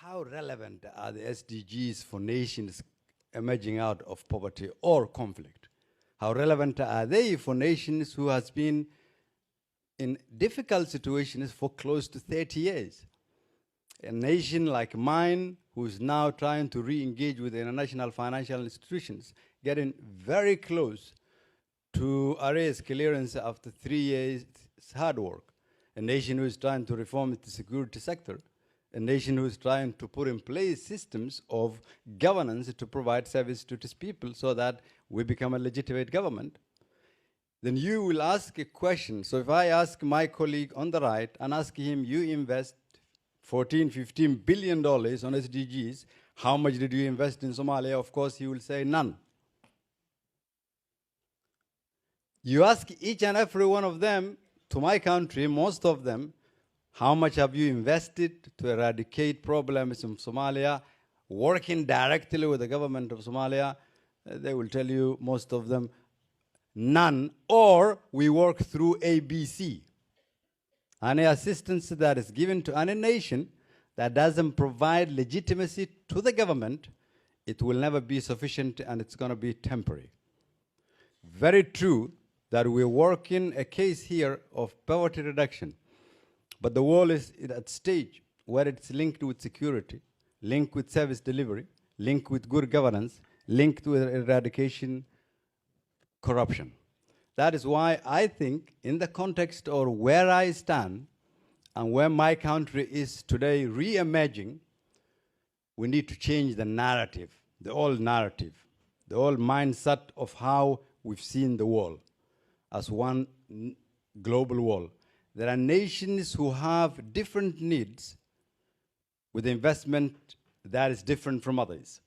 how relevant are the SDGs for nations emerging out of poverty or conflict? How relevant are they for nations who has been in difficult situations for close to 30 years? A nation like mine, who is now trying to re-engage with the international financial institutions, getting very close to arrest clearance after 3 years hard work. A nation who is trying to reform the security sector. A nation who is trying to put in place systems of governance to provide service to its people so that we become a legitimate government. Then you will ask a question. So if I ask my colleague on the right and ask him, you invest $14, $15 billion on SDGs, how much did you invest in Somalia? Of course, he will say none. You ask each and every one of them, to my country, most of them, how much have you invested to eradicate problems in Somalia, working directly with the government of Somalia? They will tell you, most of them, none, or we work through ABC. Any assistance that is given to any nation that doesn't provide legitimacy to the government, it will never be sufficient and it's going to be temporary. Very true that we're working a case here of poverty reduction, but the world is at a stage where it's linked with security, linked with service delivery, linked with good governance, linked with eradication corruption. That is why I think in the context of where I stand and where my country is today re-emerging, we need to change the narrative, the old mindset of how we've seen the world as one global world. There are nations who have different needs with investment that is different from others.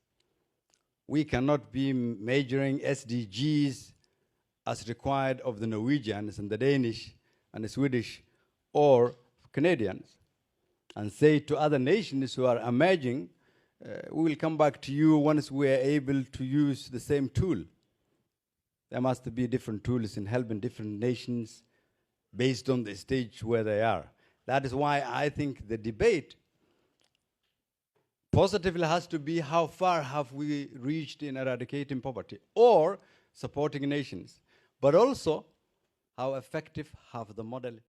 We cannot be measuring SDGs as required of the Norwegians and the Danish and the Swedish or Canadians and say to other nations who are emerging, we will come back to you once we are able to use the same tool. There must be different tools in helping different nations based on the stage where they are. That is why I think the debate positively has to be how far have we reached in eradicating poverty or supporting nations, but also how effective have the model